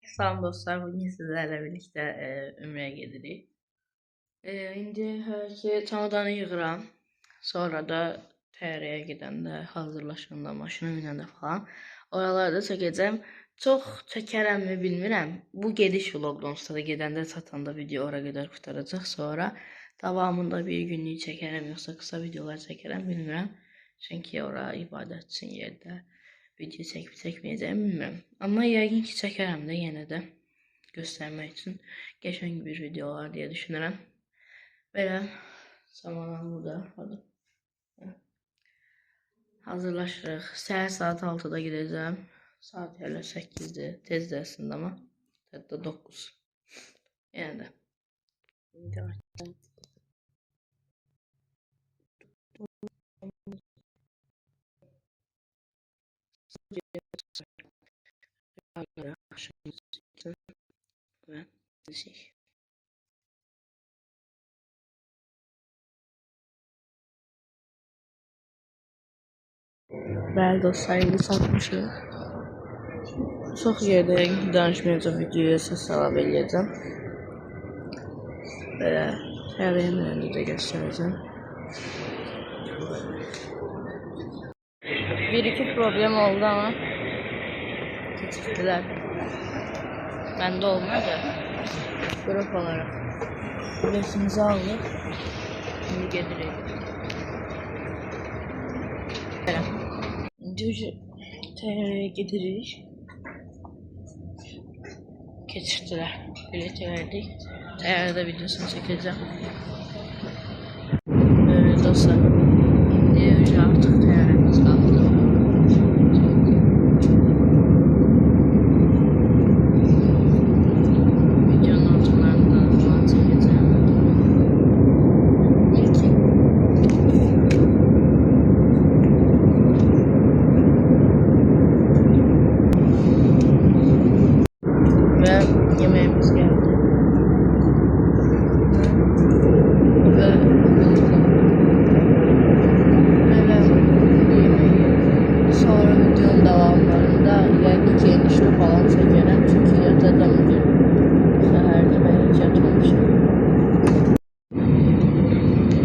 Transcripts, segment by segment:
Salam dostlar, bugün sizlerle birlikte Ümrəyə gedirik. İndi hər şey çamadanı yığıram. Sonra da təyyarəyə gedəndə, hazırlaşanda, maşına minəndə falan oralarda çəkəcəm. Çox çəkərəmmi bilmirəm. Bu gediş vloqdan sonra gedəndə çatanda video ora qədər qurtaracaq. Sonra davamında bir günlük çəkərəm yoxsa qısa videolar çəkərəm bilmirəm. Çünki ora ibadət üçün yerdə. Video çəkib çəkməyəcəyimi bilmirəm. Amma yəqin ki çəkərəm də yenə də göstərmək üçün qəşəng bir video olar deyə düşünürəm. Belə zamanım burada. Hazırlaşırıq. Səhər saat 6-da gedəcəm. Saat hələ 8-dir. Tezdir əslində amma. Hətta 9. Yəni də. Ve şey. Bəli dostlar, indi satmışıq. Çox yerdə danışmayacaq, videoya səs əlavə edəcəm. Belə təyyarəyə minəndə də göstərəcəm. Bir-iki problem oldu ama keçirtdilər. Məndə olmadı. Qrup olaraq biletimizi aldık. Şimdi gedirik. Belə. İndi təyyarəyə gedirik. Keçirtdilər. Bileti verdik. Təyyarədə videosunu çəkəcəm. Dostlar, indi artıq təyyarəmiz qaldı. Ve yemeğimiz geldi. Ve sonra videonun devamlarında belki yenişini falan çekerim. Çünkü yatacağım bugün. Səhərdə ben hiç yatmamışım.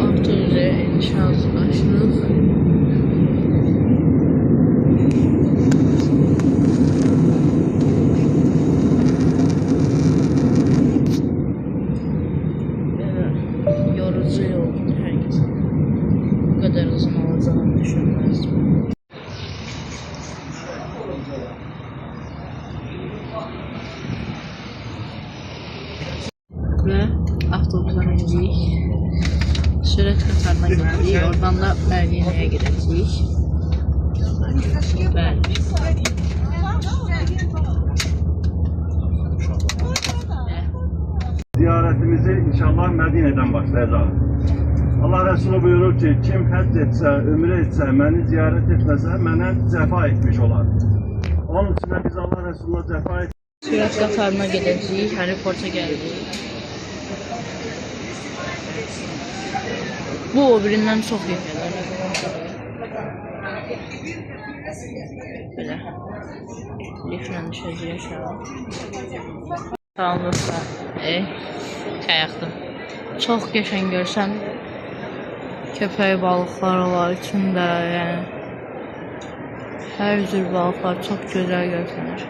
Altı üzere eniş hazırlaşırıq. Yorucu yoldu herkese. Bu kadar uzun olacağını düşünmezdim. Ve avtobuslara gidiyoruz. Sürət qatarına gidiyoruz. Oradan da Mərdine'ye gideceğiz. Ziyaretimizi inşallah Medine'den başlayacağız. Allah Resulü buyurur ki, kim həcc etsə, ömrə etsə, məni ziyaret etməsə, mənə cəfa etmiş olar. Onun için biz Allah Resulü'na cəfa etdik. Sürət qatarına gideceğiz. Harry Port'a geldik. Bu öbüründən çox yükədir. Belə. Liflə düşəcək aşağı. Tamam dostlar. Kayaqdım. Çox qəşəng görsən. Köpək balıqlar var içində. Yəni, hər cür balıqlar çox gözəl görsənir.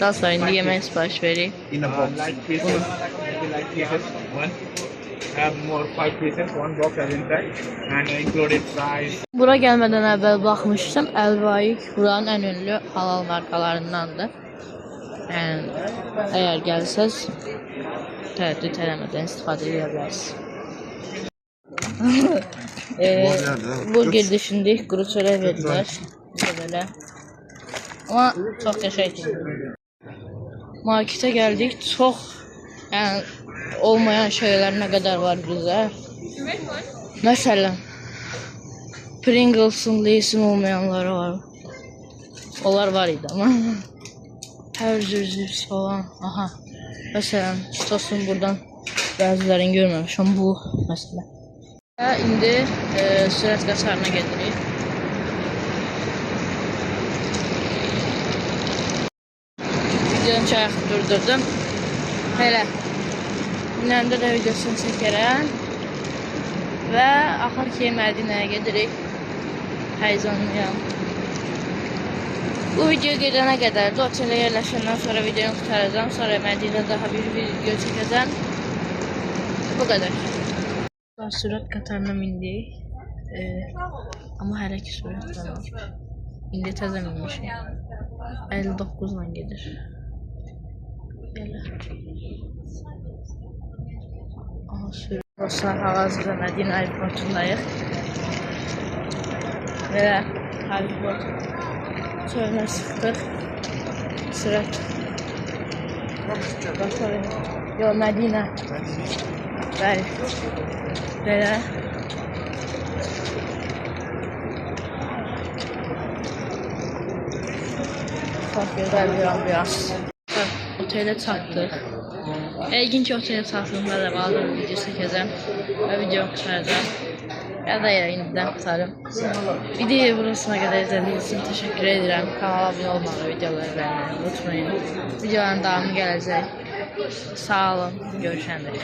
Daha sonra indi yemək sipariş vereyim. Light pieces. Light pieces. One. Have more 5 pieces. One box as inside. And included fries. Bura gəlmədən əvvəl baxmışdım. Əlvaik buranın ən ünlü halal markalarındandır. Yəni, əgər gəlsəz, tərəddüd eləmədən istifadə edə bilərsiniz. Burger düşündük, quru çörək verdilər. Belə. Ama çox qəşəngdir. Markete geldik. Çok yani olmayan şeyler ne kadar var bize. Mesela Pringles'ın, Lay's'ın olmayanları var. Onlar var idi ama. Her cips falan. Aha. Mesela Cheetos'un buradan bazılarını görmemişim. Bu mesela. Və indi sürət qatarına gedirik. Videonu çayaq durdurdum. Belə. İnəndə də videosunu çəkərəm. Və axır ki, Mədinəyə gedirik. Həyecanlıyam. Bu video gedənə qədər də otelə yerləşəndən sonra videonu qutaracağım. Sonra Mədinədə daha bir video çəkəcəm. Bu qədər. Sürət qatarına mindik. Amma hələ ki sürətdən var. İndi təzə minmişik. 59 ilə gedir. Belə. Aha, sürət. Dostlar, hal-hazırda Mədinə aeroportundayıq. Belə aeroport. Çövünə sıxdıq. Sürət. Bakalım. Yo, Mədinə. Bəli. Belə. Çok güzel bir ambiyans. Otele çattık. İlginç otele çattığımda da bazı video çekeceğim. Ve video kurtaracağım. Ya da yayından kurtarım. Videoyu burasına kadar izlediğiniz için teşekkür ederim. Kanala abone olmayı, videoları beğenmeyi unutmayın. Videoların devamı gelecek. Sağ olun. Görüşene dek.